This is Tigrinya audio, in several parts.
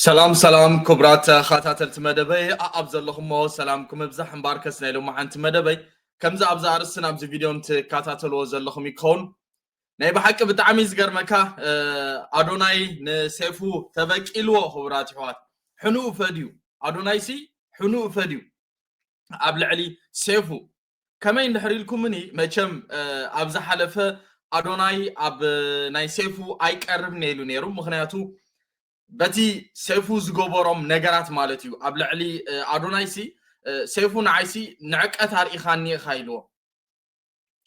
سلام سلام كبرات خاتات مدبي أبزلهم سلامكم بزح مباركس نيلو مع أنت مدبي كم ذا أبزار السنة بزي فيديو أنت كاتات الوزلهم يكون نيبا حق بتعميز قرمكا أدوناي نسيفو تبك إلو خبرات حوات حنو فديو أدوناي سي حنو فديو أبل علي سيفو كمان نحري لكم مني ما كم أبزح حلفة أدوناي أب ناي سيفو أيك قرب نيلو نيرو مخنياتو بتي سيفو زغبرم نغرات مالتيو ابل علي ادونايسي سيفو نعيسي نعقت هريخاني خايلو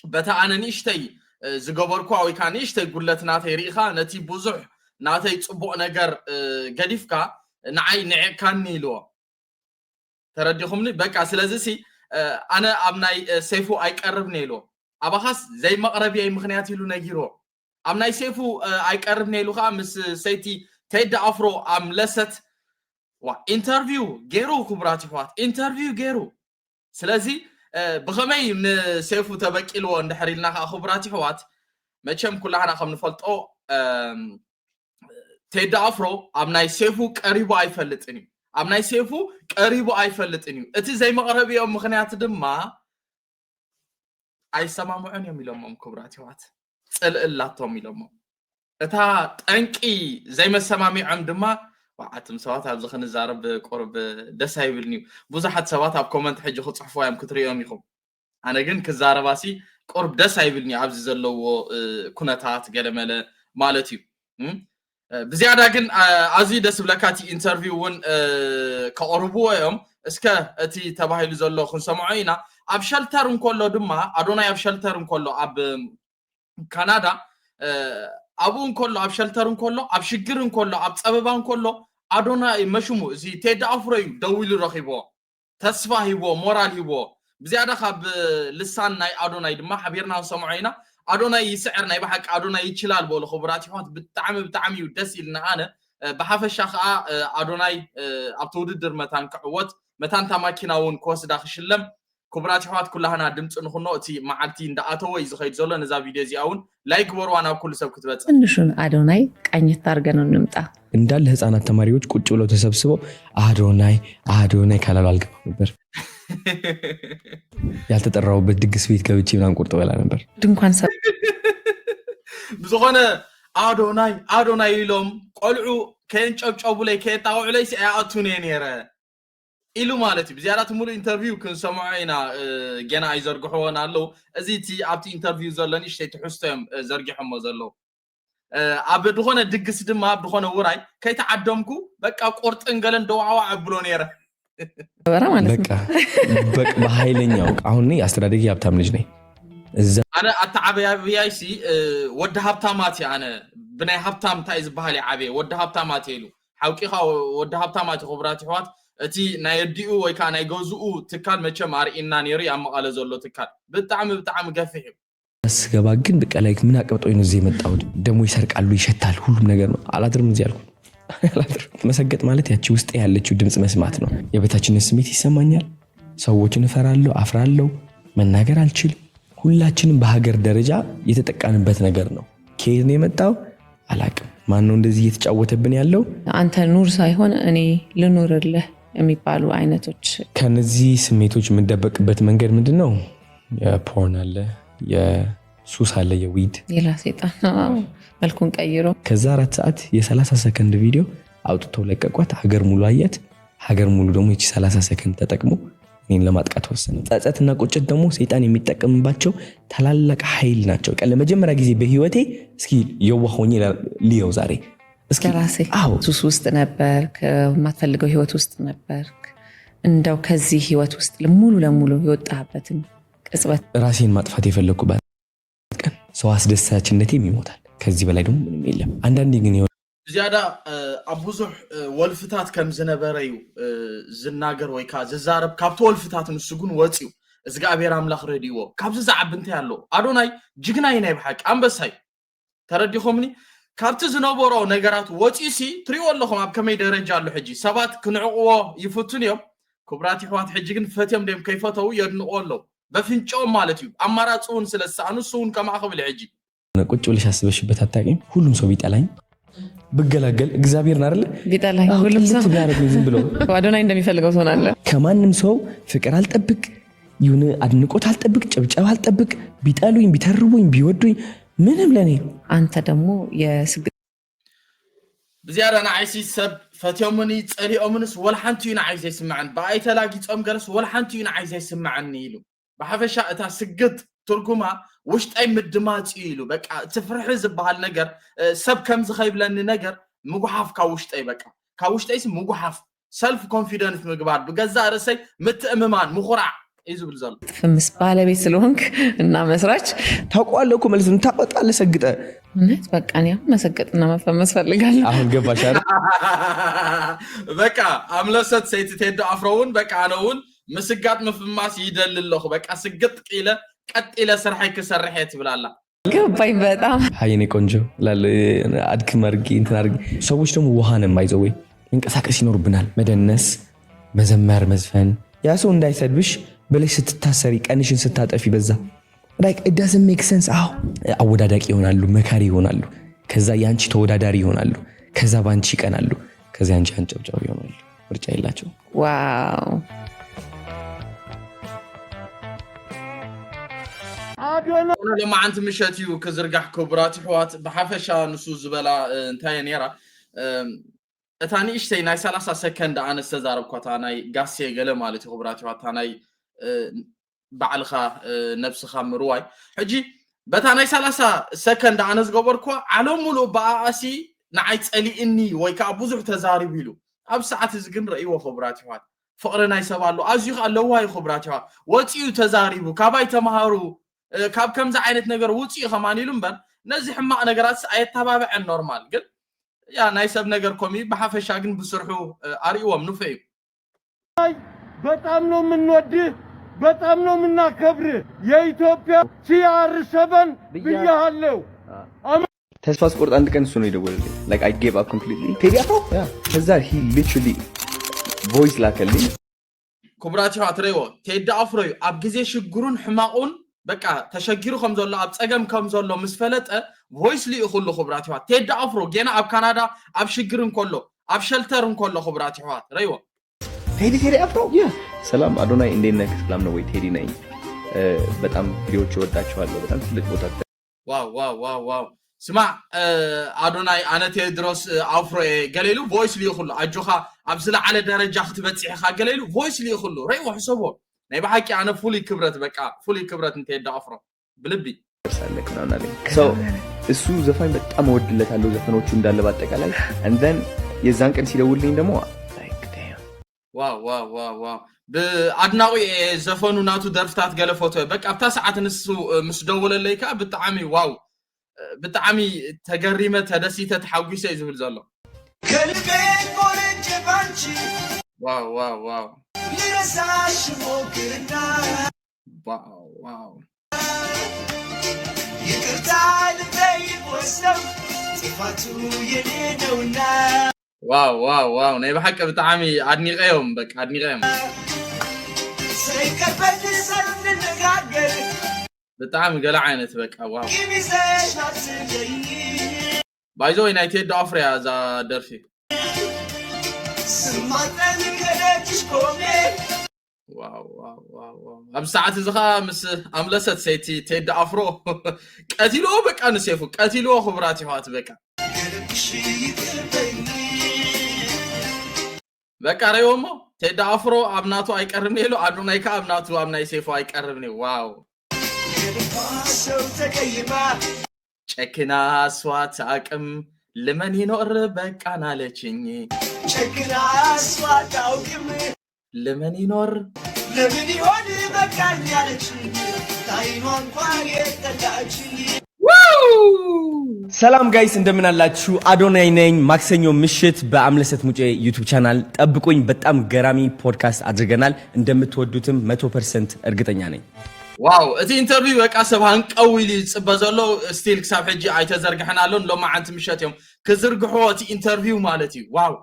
بتا انا نيشتي زغبركو اوي كان نيشتي غلتنا تيريخا نتي بوزح ناتي صبق نغر غديفكا نعي نعكاني لو ترديخمني بقى سلازسي انا ابناي سيفو ايقربني لو ابخاس زي مقربي مخنيات يلو نغيرو ابناي سيفو ايقربني لو خامس سيتي تيد أفرو أم لست وانترفيو جيرو كبراتي فات انترفيو جيرو سلازي بخمي من سيفو تبكيلو ندحري لنا خبراتي فات ماشم كلنا خم نفلطو تيد أفرو أم ناي سيفو قريبو أيفلطني أم ناي سيفو قريبو أيفلطني أتي زي مقربي أم مخنيات دما أي سمامعن يميلهم كبراتي فات صلالاتهم يلهم اتا طنقي زي ما سمامي عندما وعتم سوات ابز خنزارب قرب دس هيبلني بوزحت سوات اب كومنت حجي خصحفوا يم كتريهم يخم انا جن كزارباسي قرب دس هيبلني ابز زلو كنتات قلمله مالتي بزياده جن ازي دس بلاكاتي انترفيو ون كقربوا يوم اسكا اتي تباهيل زلو خنسمعينا اب شلتر كله دما ادونا اب شلتر كله اب كندا أبون كله أب شلترن كله أب شجرن كله أب سببان كله أدونا مشمو زي تيد أفري دويل رخيبه تصفى هيبو مورال هيبو بزيادة خب لسان ناي أدونا يدما حبيرنا وسمعينا أدونا يسعرنا يبحك أدونا يتشلال بول خبراتي فات بتعمي ودسي لنا أنا بحاف الشخاء أدونا أبتود در متان كعوت متان تماكيناون كوس داخل شلم كبرات حوات كلها دمص نخنو تي معلتي انداتو يزخيد زلو نزا فيديو زي اون لايك وروانا كل سب كتبص انشون አዶናይ ቃኝት አርገን እንምጣ እንዳለ ህፃናት ተማሪዎች ቁጭ ብለው ተሰብስበው አዶናይ ካላሉ አልገባም ነበር ያልተጠራውበት ድግስ ቤት ገብቼ ምናምን ቁርጥ በላ ነበር ድንኳን ሰብ بزغونه አዶናይ ይሎም ቆልዑ ከንጨብጨቡ ላይ ከጣውዑ ላይ ሲያአቱኔ ነረ ኢሉ ማለት بزيارات ሙሉ ኢንተርቪው ክንሰማዕና ገና አይዘርግሖን አለው እዚቲ ኣብቲ ኢንተርቪው ዘለኒ ሽተይ ትሕስተም ዘርግሖም ዘለው ኣብ ድኾነ ድግስ ድማ ኣብ ድኾነ ውራይ ከይተዓደምኩ በቃ ቆርጥን ገለን ደዋዋ አብሎ ነረ በቃ በኃይለኛው አሁን አስተዳደጊ ሀብታም ልጅ ነኝ انا اتعبيايسي ود ሀብታማት ያነ ብናይ ሀብታም ታይዝ ባህሊ ዓበ ወድ ሀብታማት ይሉ ሓውቂኻ ወድ ሀብታማት خبرات ይዋት እቲ ናይ ዲኡ ወይ ካ ናይ ገዝኡ ትካል መቸም አርኢና ነሪ ያመቃለ ዘሎ ትካል በጣም ገፍሕ አስገባ ግን በቃ ላይክ ምን አቀብጦኝ ነው እዚህ የመጣው ደሞ ይሰርቃሉ ይሸታል ሁሉም ነገር ነው አላድርም እዚህ ያልኩ መሰገጥ ማለት ያቺ ውስጥ ያለችው ድምጽ መስማት ነው የበታችነት ስሜት ይሰማኛል ሰዎችን እፈራለሁ አፍራለሁ መናገር አልችል ሁላችንም በሀገር ደረጃ የተጠቃንበት ነገር ነው ከየት ነው የመጣው አላቅም ማን ነው እንደዚህ እየተጫወተብን ያለው አንተ ኑር ሳይሆን እኔ ልኑርልህ የሚባሉ አይነቶች ከነዚህ ስሜቶች የምንደበቅበት መንገድ ምንድነው የፖርን አለ የሱስ አለ የዊድ ሌላ ሰይጣን መልኩን ቀይሮ ከዛ 4 ሰዓት የ30 ሰከንድ ቪዲዮ አውጥተው ለቀቋት ሀገር ሙሉ አየት ሀገር ሙሉ ደግሞ እቺ 30 ሰከንድ ተጠቅሞ እኔን ለማጥቃት ወሰነ ጸጸትና ቁጭት ደግሞ ሰይጣን የሚጠቀምባቸው ታላላቅ ኃይል ናቸው ቀለ መጀመሪያ ጊዜ በህይወቴ እስኪ የዋሆኝ ሊዮ ዛሬ እስኪ ራሴ ሱስ ውስጥ ነበርክ ማትፈልገው ህይወት ውስጥ ነበርክ እንደው ከዚህ ህይወት ውስጥ ሙሉ ለሙሉ የወጣህበትን ቅጽበት ራሴን ማጥፋት የፈለኩበት ቀን ሰው አስደሳችነቴም ይሞታል ከዚህ በላይ ደግሞ ምንም የለም አንዳንዴ ግን زياده ابوزح ولفتات كم زنبريو زناغر ወይ ካ ዘዛረብ ካብቶ ወልፍታት ንስጉን ወጪው እግዚአብሔር አምላኽ ረዲዎ ካብዚ ዛዕብንተ ያለው አዶናይ ጅግናይ ናይ በሐቅ አንበሳይ ተረዲኹምኒ ካብቲ ዝነበሮ ነገራት ወጪሲ ትሪወለኹም ኣብ ከመይ ደረጃ አሉ ሕጂ ሰባት ክንዕቅዎ ይፍቱን እዮም ክብራት ይሕዋት ሕጂ ግን ፈትዮም ደም ከይፈተው የድንቆሎ በፍንጮ ማለት እዩ አማራጹን ስለሳኑ ሱን ከማኸብል ሕጂ ቁጭ ብለሽ አስበሽበት አታቂም ሁሉም ሰው ቢጠላኝ ብገላገል እግዚአብሔርን አይደለ ቢጠላኝ ሁሉም ሰው ትያረግኝ ዝም ብሎ አዶናይ እንደሚፈልገው ሆናለ ከማንም ሰው ፍቅር አልጠብቅ ይሁን አድንቆት አልጠብቅ ጭብጨባ አልጠብቅ ቢጠሉኝ ቢተርቡኝ ቢወዱኝ ምንም ለኔ አንተ ደግሞ የስግ بزيادة أنا عايز يسب فتيومني تسألي أمنس ولا حنتين عايز يسمعن بأي تلاقي تصوم جلس ولا حنتين عايز يسمعني له بحفش أتا سجد ترجمة وش أي مدمات إيلو بك تفرح زب بهالنجر سب كم زخيب لأن نجر مجحف كوشت أي بك كوشت أي اسم مجحف سلف كونفيدنس مجبار بجزء رسي متأممان مخرع إيزو بالزل فمس بالبيت سلونك النام مسرج ታውቀዋለሁ እኮ መልስ ታወጣለ ሰግጠ እውነት በቃ እኔ መሰገጥና መፈመስ ፈልጋለሁ አሁን ገባሽ አይደል በቃ አምለሰት ሴት ተደ አፍሮውን በቃ ነውን መስጋጥ መፍማስ ይደልልልህ በቃ ስግጥ ቂለ ቀጥለ ሰርሐይ ከሰርሐት ብላላ ገባኝ በጣም ሃይኔ ቆንጆ ላለ አድክም አድርጊ እንትን አድርጊ ሰዎች ደግሞ ውሃንም አይዘው ወይ እንቀሳቀስ ይኖርብናል መደነስ መዘመር መዝፈን ያ ሰው እንዳይሰድብሽ በለሽ ስትታሰሪ ቀንሽን ስታጠፊ በዛ like it doesn't make sense አው አወዳዳቂ ይሆናሉ መካሪ ይሆናሉ ከዛ ያንቺ ተወዳዳሪ ይሆናሉ ከዛ ባንቺ ይቀናሉ ከዛ ያንቺ አንጨብጫው ይሆናሉ ምርጫ የላቸው ዋው አዶና ለማ አንተ ምሸትዩ ከዝርጋህ ክብራት ህዋት በሐፈሻ ንሱ ዝበላ እንታይ ነራ እታኒ እሽተይ ናይ 30 ሰከንድ አነስ ተዛረብኳታ ናይ ጋሴ ገለ ማለት ክብራት ህዋት ናይ بعلخ نفسخ مروي حجي بتاناي 30 سكند انا زغبركو علمولو بااسي نعيت علي اني ويكا بوزح تزاري بيلو اب ساعه زغن رايو خبرات هوات فقرنا يسبالو ازيخ الله واي خبرات هوات وصيو تزاريبو كاباي تمهارو كاب كمز عينت ነገር ውጪ ከማኒሉም በን ነዚህ ህማቅ ነገራት አይተባበዕ ኖርማል ግን ያ ናይሰብ ነገር ኮሚ በሐፈሻ ግን ብስርሑ አሪዎም ንፈይ በጣም ነው ምንወድህ በጣም ነው ምናከብር የኢትዮጵያ CR7 ብያለሁ ተስፋ ስቆርጥ አንድ ቀን እሱ ነው ይደወልልኝ like I gave up completely ቴዲ አፍሮ ከዛ he literally voice ላከልኝ ኩብራቲ አትሬዎ ቴዲ አፍሮ አብ ጊዜ ሽግሩን ህማቁን በቃ ተሸጊሩ ከምዘሎ አብ ጸገም ከምዘሎ ምስፈለጠ voice ሊ ይኹሉ ኩብራቲ ቴዲ አፍሮ ገና አብ ካናዳ አብ ሽግርን ኮሎ አብ ሸልተርን ኮሎ ኩብራቲ አትሬዎ ቴዲ አፍሮ ሰላም አዶናይ እንዴት ነህ ሰላም ነው ወይ ቴዲ ነኝ በጣም ቪዲዮዎች ወዳቸዋለሁ በጣም ትልቅ ቦታ ዋው ዋው ዋው ዋው ስማ አዶናይ አነ ቴድሮስ አፍሮ ገሌሉ ቮይስ ሊኹሉ አጆኻ አብስላ على ደረጃ ክትበጽሕኻ ገሌሉ ቮይስ ሊኹሉ ረይ ወሕሰቦ ናይ በሐቂ አነ ፉሊ ክብረት በቃ ፉሊ ክብረት እንተዳ አፍሮ ብልቢ ሰለክ ነው ናለኝ ሶ እሱ ዘፋኝ በጣም ወድለታለሁ ዘፈኖቹ እንዳለ ባጠቃላይ and then የዛን ቀን ሲደውልልኝ ደግሞ ዋው ዋው ዋው ዋው በአድናቂ ዘፈኑ ናቱ ደርፍታት ገለፎቶ በቃ አፍታ ሰዓት ንሱ ምስደውለለይካ በጣዓሚ ዋው በጣዓሚ ተገሪመ ተደሲተ ተሐጉሰ ይዝብል ዘሎ ከልቤ ቆርጬ ባንቺ ዋው ዋው ዋው ይረሳሽ ሞክርና ዋው ዋው ይቅርታ ልጠይቅወስነው ጥፋቱ የኔ ነውና واو واو واو ناي بحق بتعامي عدني غيهم بك عدني غيهم سيكفت السن النقاقر بتعامي قلع عينت بك واو بايزوي ناي تيد أفري هذا درفي سمعتني كنتش كومي واو واو واو واو أب ساعة زخا مس أملست سيتي تيد أفرو قتلو بك أنا سيفو قتلو خبراتي هات بك በቃ ረዮሞ ቴዲ አፍሮ አብናቱ አይቀርም ይሉ አዶናይ ከአብናቱ አብናይ ሴፎ አይቀርም ነው ዋው ጨክና ስዋት አቅም ለምን ይኖር በቃና ለችኝ ጨክና ስዋት አቅም ለምን ይኖር ለምን ይሆን በቃና ያለችኝ ታይኖን ቋን የጠላችኝ ሰላም ጋይስ እንደምን አላችሁ አዶናይ ነኝ ማክሰኞ ምሽት በአምለሰት ሙጬ ዩቲዩብ ቻናል ጠብቁኝ በጣም ገራሚ ፖድካስት አድርገናል እንደምትወዱትም 100% እርግጠኛ ነኝ ዋው እቲ ኢንተርቪው በቃ ሰባን ቀዊሊ ጽበዘሎ ስቲል ክሳብ ሕጂ አይተዘርግሐናሎን ሎማ አንተ ምሽትዮም ከዝርግሖ እቲ ኢንተርቪው ማለት እዩ ዋው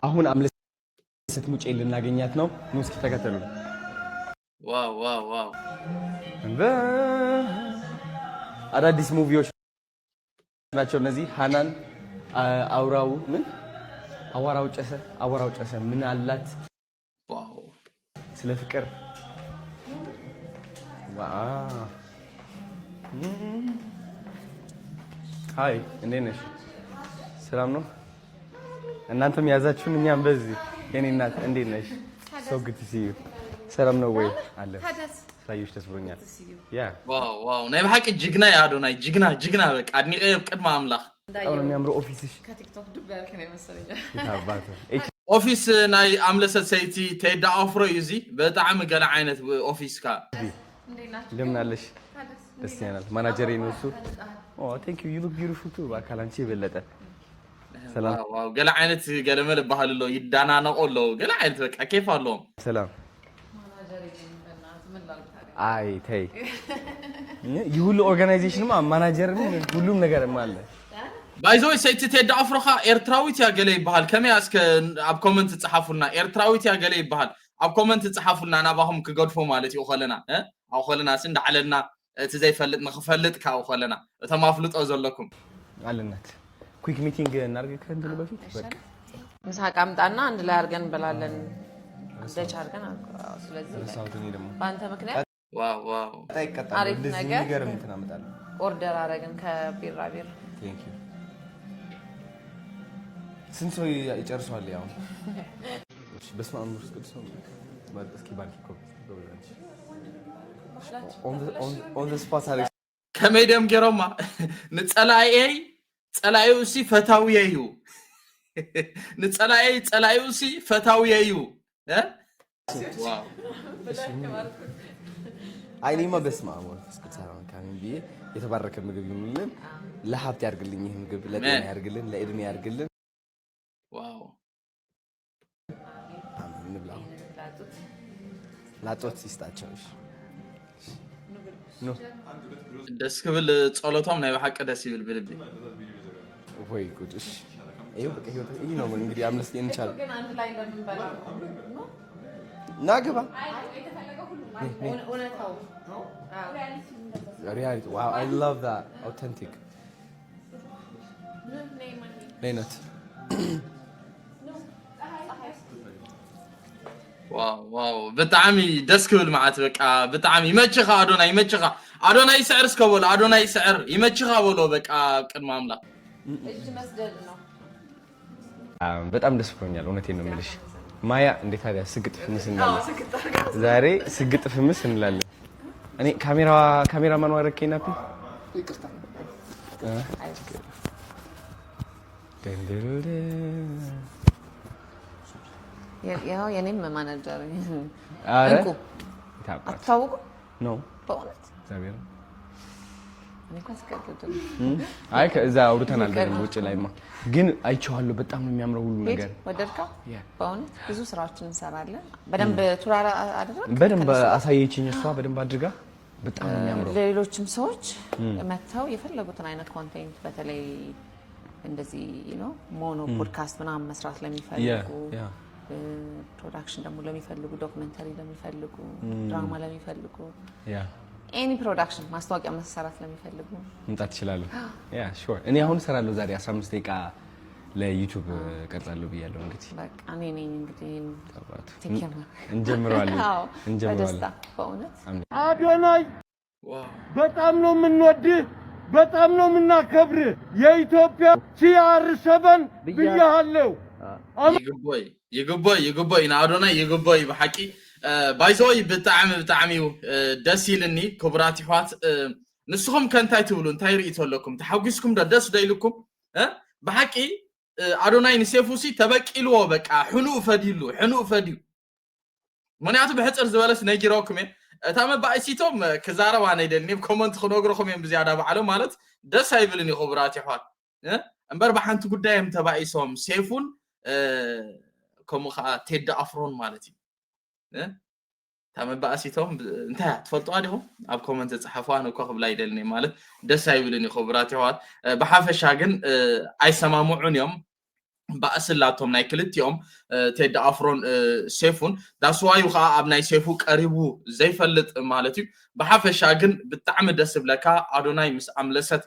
አሁን አምለሰት ሙጬ ልናገኛት ነው እስኪ ተከተሉ ዋው አዳዲስ ሙቪዎች ናቸው እነዚህ ሃናን አዋራው ጨሰ ምን አላት ዋው ስለ ፍቅር ሃይ እንዴት ነሽ ሰላም ነው እናንተም ያዛችሁን እኛም በዚህ የኔ እናት እንዴት ነሽ so good to see you ሰላም ነው ወይ አለ ሳይሽ ተስብሮኛል ያ ዋው ናይ በሐቂ ጅግና ያዶናይ ጅግና በቃ አድኒቀ ቅድመ አምላክ አሁን የሚያምረው ኦፊስሽ ከቲክቶክ ዱባይ ከነ መሰለኝ ታባቱ ኦፊስ ናይ አምለሰት ሰይቲ ተዳ አፍሮ ይዚ በጣም ገለ አይነት ኦፊስ ካ እንደምን አለሽ ደስ ይላል ማናጀር ነው እሱ ቴንክ ዩ ዩ ሉክ ቢዩቲፉል ቱ ባካላንቺ በለጠ ሰላም ዋው ገለ አይነት ገለመል ባህልሎ ይዳናነቆሎ ገለ አይነት በቃ ከፍ አለው ሰላም አይ ተይ ይሁሉ ኦርጋናይዜሽን ማናጀር ሁሉም ነገር አለ ባይዞይ ሰይቲ ተዳ አፍሮኻ ኤርትራዊት ያገለ ይባል ከመያ እስከ አብ ኮሜንት ጽሐፉና ኤርትራዊት ያገለ ይባል አብ ኮሜንት ጽሐፉና ናባሁም ክገድፎ ማለት ይኸለና አው ኸለና ስንድ ዓለና እቲ ዘይፈልጥ መኽፈልጥ ካው ኸለና ተማፍልጦ ዘለኩም አለናት ኩዊክ ሚቲንግ እናርገ ከእንትን በፊት በቃ ምሳቅ አምጣና አንድ ላይ አርገን እንበላለን ደች አርገን ስለዚህ ሳውተኒ ደግሞ ባንተ ምክንያት ዋው ታይቀጣለ እንደዚህ ነገር እንትን አመጣለሁ ኦርደር አረግን ከቢራቢር ቴንክ ዩ ስንት ሰው ይጨርሷል ያው በስመ አብ ወወልድ ወመንፈስ ቅዱስ እስኪ ባርኪ ኮፒ on the spot አለ ከመደም ገሮማ ጸላዩ ሲ ፈታውየዩ ጸላዩ ሲ ፈታውየዩ ዋው አይኔማ በስመ አብ ወወልድ ወመንፈስ ቅዱስ ካሚን ቢዬ የተባረከ ምግብ ይሁንልን ለሀብት ያርግልኝ ይሄ ምግብ ለጤና ያርግልን ለእድሜ ያርግልን ዋው አሜን ብላው ላጦት ይስጣቸው ኖ ደስ ክብል ጸሎቶም ናይ በሐቀ ደስ ይብል ብልብ ወይ ጉድሽ ይሄው በቃ ይሄ ነው እንግዲህ አምስት እንቻል ግን አንድ ላይ እንደምንበላ ናግባ እውነታው reality wow I love that authentic Leonard ዋው በጣም ደስ ክብል ማለት በቃ በጣም ይመችኻ አዶናይ ይስዕር እስከበለ አዶናይ ይስዕር ይመችኻ በሎ በቃ ቅድመ አምላክ እጅ መስደድ ነው በጣም ደስ ብሎኛል እውነቴን ነው የምልሽ ማያ እንዴት ታዲያ ስግጥ ፍምስ እንላለን ዛሬ ስግጥ ፍምስ እንላለን እኔ ካሜራማን ወረከኝ ናፒ ይቅርታ ደንደሩደ ያው የኔም ማናጀር አረ አታውቁ ነው በእውነት እግዚአብሔር እኔ ካስቀደደ አይ ከዛ አውርተናል ደግሞ ውጭ ላይማ ግን አይቼዋለሁ በጣም ነው የሚያምረው ሁሉ ነገር ወደድከው በእውነት ብዙ ስራዎችን እንሰራለን በደንብ ቱራራ አደረክ በደንብ አሳየችኝ እሷ በደንብ አድርጋ በጣም ነው የሚያምረው ለሌሎችም ሰዎች መተው የፈለጉትን አይነት ኮንቴንት በተለይ እንደዚህ ሞኖ ፖድካስት ምናምን መስራት ለሚፈልጉ ፕሮዳክሽን ደግሞ ለሚፈልጉ ዶክመንተሪ ለሚፈልጉ ድራማ ለሚፈልጉ ኤኒ ፕሮዳክሽን ማስታወቂያ መሰራት ለሚፈልጉ እንጣት ይችላል ያ ሹር እኔ አሁን ሰራለሁ ዛሬ 15 ደቂቃ ለዩቲዩብ ቀርጻለሁ ብያለሁ እንግዲህ በቃ እኔ ነኝ እንግዲህ እንጀምራለን በደስታ በእውነት አዶናይ በጣም ነው የምንወድህ በጣም ነው የምናከብርህ የኢትዮጵያ CR7 ብያለሁ ይግቦይ አዶናይ ይግቦይ በሐቂ ባይዞይ ብጣዕሚ ደስ ይልኒ ክቡራት ይሕዋት ንስኹም ከንታይ ትብሉ እንታይ ርእይተለኩም ተሓጒስኩም ደስ ደይልኩም በሐቂ አዶናይ ንሴፉሲ ተበቂልዎ በቃ ሕኑእ ፈዲሉ ምክንያቱ ብሕፅር ዝበለስ ነጊሮኩም እታ መባእሲቶም ክዛረባ ነይደልኒ ኮመንት ክነግረኹም እዮም ብዝያዳ በዓሎ ማለት ደስ ኣይብልኒ ክቡራት ይሕዋት እምበር ብሓንቲ ጉዳዮም ተባኢሶም ሴፉን ከምኡ ከዓ ቴዲ አፍሮን ማለት እዩ ተመባእሲቶም እንታይ ትፈልጡዋ ዲኹም ኣብ ኮመንት ጽሐፉዋ ነው ክብላ ይደልኒ ማለት ደስ ኣይብልኒ ክቡራት ይሕዋት ብሓፈሻ ግን ኣይሰማምዑን እዮም بأسلاتهم ناي كلتيهم تيد أفرون سيفون داسوايو خا أبناي سيفو قريبو زي فلت مالتي بحافة شاقن بتعمد دسبلكا أدوناي مس أملست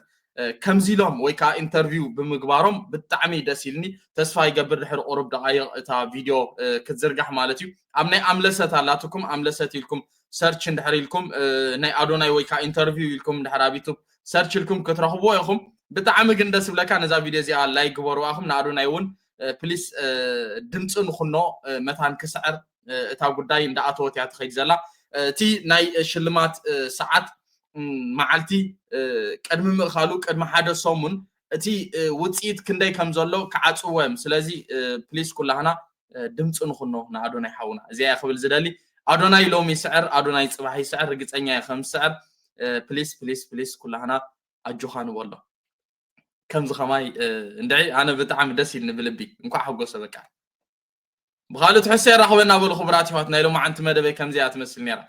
كمزيلهم ويكا انترفيو بمقبارهم بتعمي دسيلني تسفاي قبل حر قرب دقايق تا فيديو كتزرقح مالتي أبناي أملست هلاتكم أملست لكم سيرش ندحري لكم ناي أدوناي ويكا انترفيو لكم دحرابيتو سيرش لكم كترخبو يخم بتعمي قندس بلكا نزا فيديو زي لايك بورواهم نادوناي ون بليس دمص نخنو مثلا كسعر اتا غداي اندا اتوت يا تخيل زلا تي ناي شلمات ساعات معالتي قدم مخالو قدم حدا سومون تي وصيت كنداي كم زلو كعصوم سلازي بليس كلنا دمص نخنو نادوناي حاونا زي يخبل زدالي ادوناي لومي سعر ادوناي صباحي سعر رغصኛ يخمس سعر بليس كلنا اجوخان والله كم زخماي اندعي انا بتعم دسي نبلبي انكو حقو سبكا بخالو تحسي راح وين ابو الخبرات هاتنا لو ما انت مدبي كم زيات مسل نيرا